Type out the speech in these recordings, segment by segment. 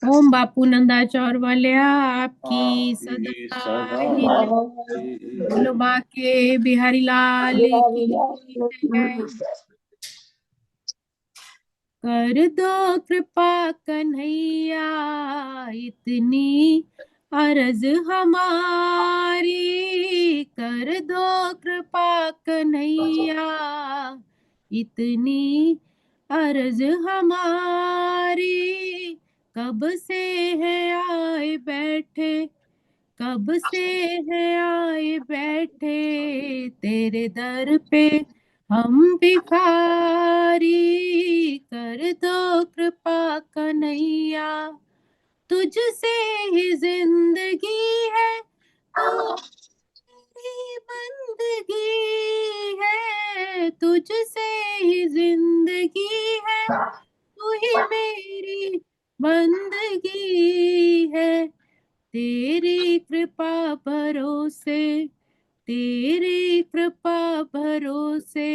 ओम बापू नंदाचौर वालिया आपकी आपकी सदा सदा ही जय। बोलो बाके बिहारी लाल की जय। कर दो कृपा कन्हैया इतनी अर्ज हमारी। कर दो कृपा कन्हैया इतनी अर्ज हमारी। कब से है आए बैठे, कब से है आए बैठे तेरे दर पे हम भिखारी। कर दो कृपा कन्हैया, तुझसे ही जिंदगी है, तू मेरी बंदगी है। तुझसे ही जिंदगी है, तू ही मेरी बंदगी है। तेरी कृपा भरोसे, तेरी कृपा भरोसे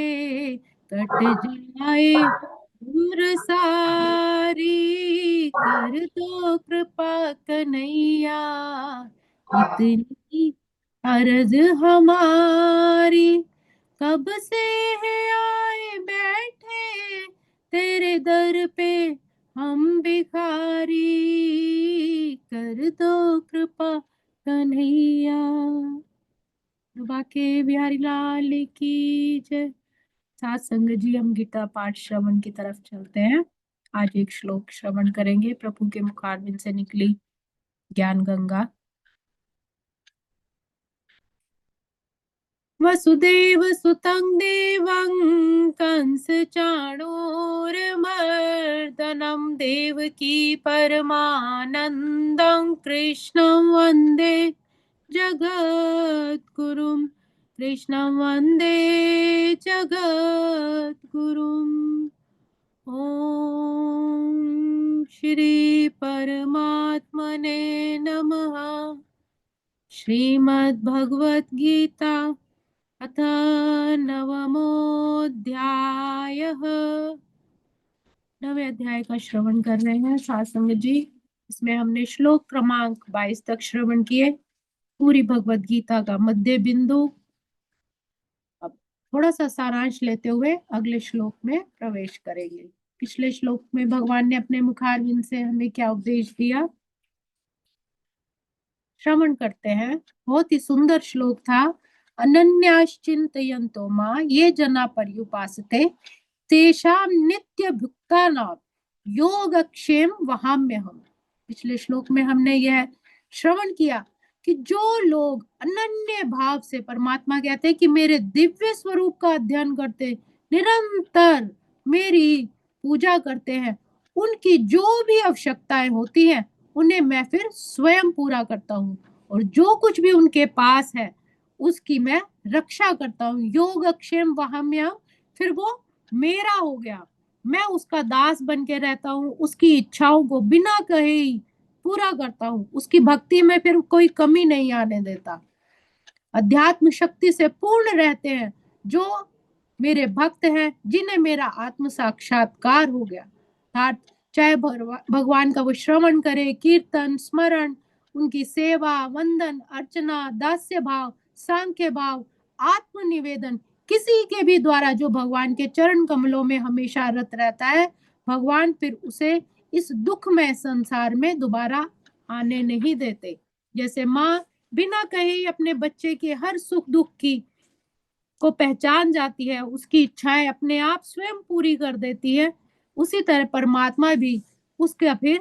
कट जाए उम्र सारी। कर दो कृपा कन्हैया इतनी अर्ज हमारी। कब से है आए बैठे तेरे दर पे हम भिखारी। कर दो कृपा कन्हैया। बाके बिहारी लाल की जय। साथ संगत जी, हम गीता पाठ श्रवण की तरफ चलते हैं। आज एक श्लोक श्रवण करेंगे। प्रभु के मुखारविंद से निकली ज्ञान गंगा। वसुदेव सुतं देवं कंस चाणूरमर्दनं देवकी परमानन्दं कृष्णं वन्दे जगद्गुरुं। कृष्णं वन्दे जगद्गुरुम्। ॐ श्री परमात्मने नमः। श्रीमद्भगवत गीता अथ नवमोऽध्यायः। नवे अध्याय का श्रवण कर रहे हैं साथ संगत जी। इसमें हमने श्लोक क्रमांक 22 तक श्रवण किए। पूरी भगवत गीता का मध्य बिंदु। अब थोड़ा सा सारांश लेते हुए अगले श्लोक में प्रवेश करेंगे। पिछले श्लोक में भगवान ने अपने मुखारविंद से हमें क्या उपदेश दिया, श्रवण करते हैं। बहुत ही सुंदर श्लोक था। अनन्याश्चिन्तयन्तो मां ये जना पर्युपासते तेषां नित्य भुक्तानां योगक्षेम वहाम्यहम्। पिछले श्लोक में हमने यह श्रवण किया कि जो लोग अनन्य भाव से, परमात्मा कहते हैं कि मेरे दिव्य स्वरूप का अध्ययन करते, निरंतर मेरी पूजा करते हैं, उनकी जो भी आवश्यकताएं होती हैं उन्हें मैं फिर स्वयं पूरा करता हूँ। और जो कुछ भी उनके पास है उसकी मैं रक्षा करता हूँ। योगक्षेम वहाम्यहम्, फिर वो मेरा हो गया। मैं उसका दास बन के रहता हूँ, उसकी इच्छाओं को बिना कहे ही पूरा करता हूँ। उसकी भक्ति में फिर कोई कमी नहीं आने देता। अध्यात्म शक्ति से पूर्ण रहते हैं जो मेरे भक्त हैं, जिन्हें मेरा आत्म साक्षात्कार हो गया। अर्थात चाहे भगवान का वो श्रवण करे, कीर्तन, स्मरण, उनकी सेवा, वंदन, अर्चना, दास्य भाव, सांख्य भाव, आत्म निवेदन, किसी के भी द्वारा जो भगवान के चरण कमलों में हमेशा रत रहता है, भगवान फिर उसे इस दुखमय संसार में दोबारा आने नहीं देते। जैसे माँ बिना कहे ही अपने बच्चे के हर सुख दुख की को पहचान जाती है, उसकी इच्छाएं अपने आप स्वयं पूरी कर देती है, उसी तरह परमात्मा भी उसके फिर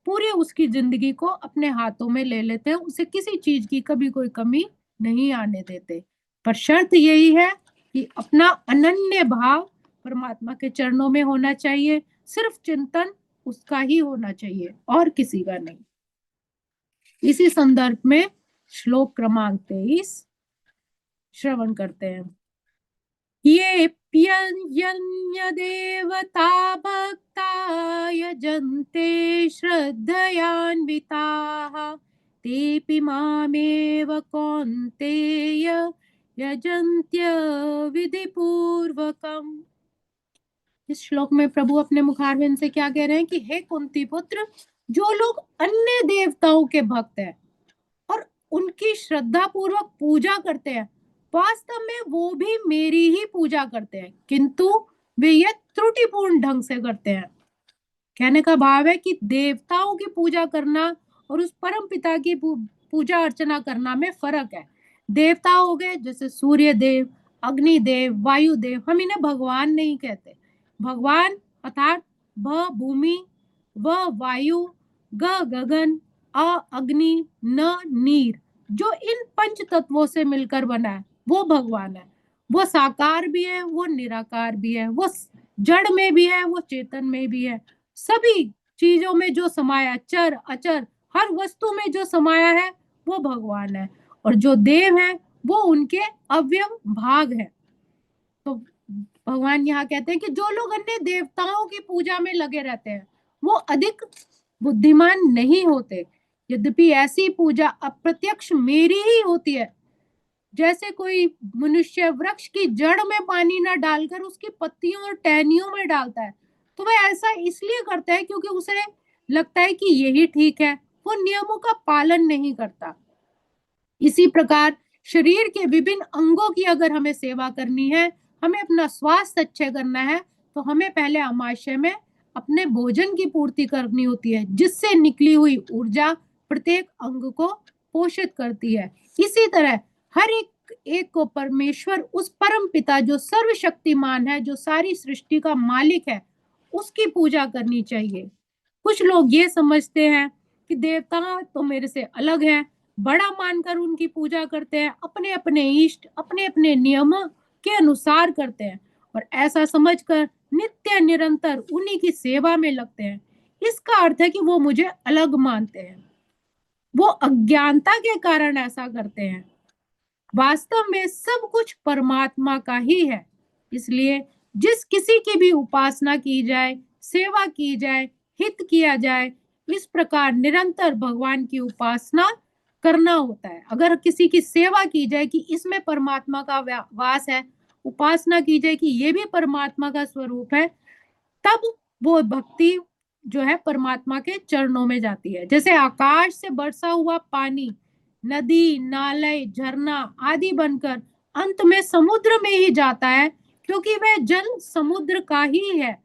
पूरी उसकी जिंदगी को अपने हाथों में ले लेते हैं। उसे किसी चीज की कभी कोई कमी नहीं आने देते। पर शर्त यही है कि अपना अनन्य भाव परमात्मा के चरणों में होना चाहिए। सिर्फ चिंतन उसका ही होना चाहिए और किसी का नहीं। इसी संदर्भ में श्लोक क्रमांक 23 श्रवण करते हैं। ये प्यन्य देवता भक्ता यजन्ते श्रद्धयान्विताः तेऽपि मामेव कौन्तेय यजन्त्य विधिपूर्वकम्। इस श्लोक में प्रभु अपने मुखारविंद से क्या कह रहे हैं कि हे कुंती पुत्र, जो लोग अन्य देवताओं के भक्त हैं और उनकी श्रद्धा पूर्वक पूजा करते हैं, वास्तव में वो भी मेरी ही पूजा करते हैं, किंतु वे यह त्रुटिपूर्ण ढंग से करते हैं। कहने का भाव है कि देवताओं की पूजा करना और उस परम पिता की पूजा अर्चना करना में फर्क है। देवता हो गए जैसे सूर्य देव, अग्नि देव, वायु देव, हम इन्हें भगवान नहीं कहते। भगवान अर्थात भ भूमि, व वायु, ग गगन, अ अग्नि, न नीर, जो इन पंच तत्वों से मिलकर बना है वो भगवान है। वो साकार भी है, वो निराकार भी है, वो जड़ में भी है, वो चेतन में भी है। सभी चीजों में जो समाया, चर अचर, हर वस्तु में जो समाया है वो भगवान है। और जो देव है वो उनके अवयव भाग है। तो भगवान यहाँ कहते हैं कि जो लोग अन्य देवताओं की पूजा में लगे रहते हैं वो अधिक बुद्धिमान नहीं होते, यद्यपि ऐसी पूजा अप्रत्यक्ष मेरी ही होती है। जैसे कोई मनुष्य वृक्ष की जड़ में पानी ना डालकर उसकी पत्तियों और टहनियों में डालता है, तो वह ऐसा इसलिए करता है क्योंकि उसे लगता है कि यही ठीक है, वो नियमों का पालन नहीं करता। इसी प्रकार शरीर के विभिन्न अंगों की अगर हमें सेवा करनी है, हमें अपना स्वास्थ्य अच्छे करना है, तो हमें पहले अमाशय में अपने भोजन की पूर्ति करनी होती है, जिससे निकली हुई ऊर्जा प्रत्येक अंग को पोषित करती है। इसी तरह हर एक एक को परमेश्वर, उस परम पिता जो सर्वशक्तिमान है, जो सारी सृष्टि का मालिक है, उसकी पूजा करनी चाहिए। कुछ लोग ये समझते हैं कि देवता तो मेरे से अलग है, बड़ा मानकर उनकी पूजा करते हैं, अपने अपने इष्ट अपने अपने नियमों के अनुसार करते हैं और ऐसा समझकर नित्य निरंतर उन्हीं की सेवा में लगते हैं। इसका अर्थ है कि वो मुझे अलग मानते हैं। वो अज्ञानता के कारण ऐसा करते हैं। वास्तव में सब कुछ परमात्मा का ही है। इसलिए जिस किसी की भी उपासना की जाए, सेवा की जाए, हित किया जाए, इस प्रकार निरंतर भगवान की उपासना करना होता है। अगर किसी की सेवा की जाए कि इसमें परमात्मा का वास है, उपासना की जाए कि ये भी परमात्मा का स्वरूप है, तब वो भक्ति जो है परमात्मा के चरणों में जाती है। जैसे आकाश से बरसा हुआ पानी नदी, नाले, झरना आदि बनकर अंत में समुद्र में ही जाता है, क्योंकि वह जल समुद्र का ही है।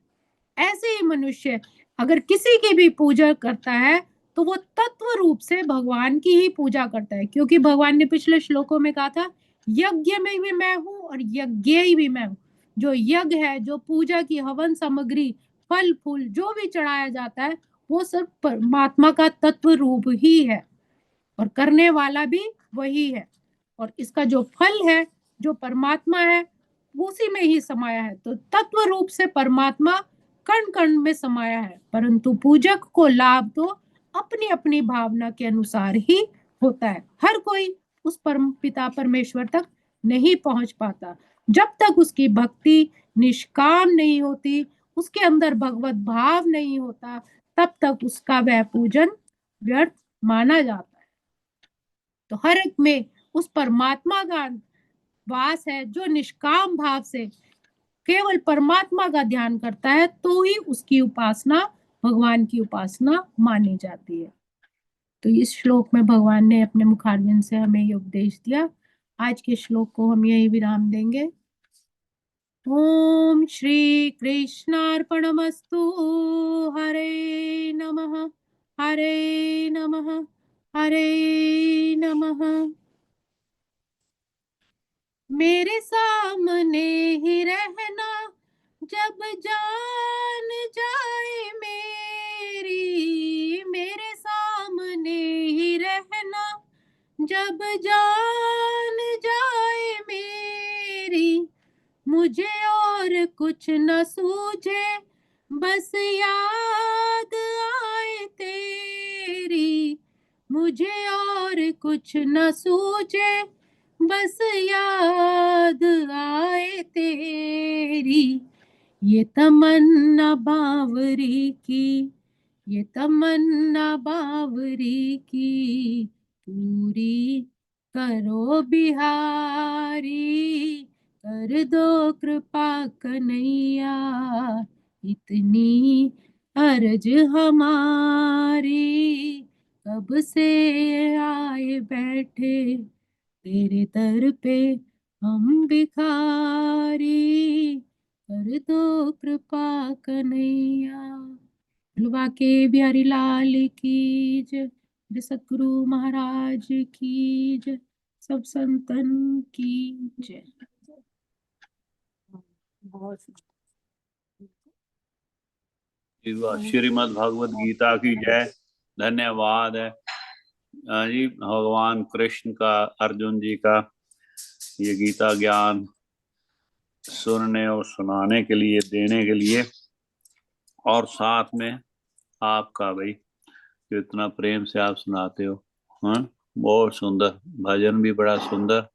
ऐसे ही मनुष्य अगर किसी की भी पूजा करता है तो वो तत्व रूप से भगवान की ही पूजा करता है, क्योंकि भगवान ने पिछले श्लोकों में कहा था, यज्ञ में भी मैं हूं और यज्ञ भी मैं हूं। जो यज्ञ है, जो पूजा की हवन सामग्री, फल फूल जो भी चढ़ाया जाता है, वो सब परमात्मा का तत्व रूप ही है और करने वाला भी वही है। और इसका जो फल है, जो परमात्मा है, उसी में ही समाया है। तो तत्व रूप से परमात्मा कण कण में समाया है, परंतु पूजक को लाभ तो अपनी अपनी भावना के अनुसार ही होता है। हर कोई उस परम पिता परमेश्वर तक नहीं पहुंच पाता जब तक उसकी भक्ति निष्काम नहीं होती, उसके अंदर भगवत भाव नहीं होता, तब तक उसका वह पूजन व्यर्थ माना जाता है। तो हर एक में उस परमात्मा का वास है, जो निष्काम भाव से केवल परमात्मा का ध्यान करता है, तो ही उसकी उपासना भगवान की उपासना मानी जाती है। तो इस श्लोक में भगवान ने अपने मुखारविंद से हमें ये उपदेश दिया। आज के श्लोक को हम यही विराम देंगे। ओम श्री कृष्णार्पणमस्तु। हरे नमः, हरे नमः, हरे नमः। मेरे सामने ही रहना जब जान जाए मेरी, मेरे सामने ही रहना जब जान जाए मेरी, मुझे और कुछ न सूझे बस याद आए तेरी, मुझे और कुछ न सूझे बस याद आए तेरी। ये तमन्ना बावरी की, ये तमन्ना बावरी की, पूरी करो बिहारी, कर दो कृपा कन्हैया, इतनी अर्ज हमारी। कब से आए बैठे तेरे दर पे हम भिखारी, कर दो कृपा कन्हैया। बुलवा के बिहारी लाल की जय, श्री सतगुरु महाराज की जय, सब संतन की जय। बहुत श्रीमद् भगवद गीता की जय। धन्यवाद है जी भगवान कृष्ण का, अर्जुन जी का ये गीता ज्ञान सुनने और सुनाने के लिए, देने के लिए, और साथ में आपका भाई जो इतना प्रेम से आप सुनाते हो। हाँ, बहुत सुंदर भजन भी बड़ा सुंदर।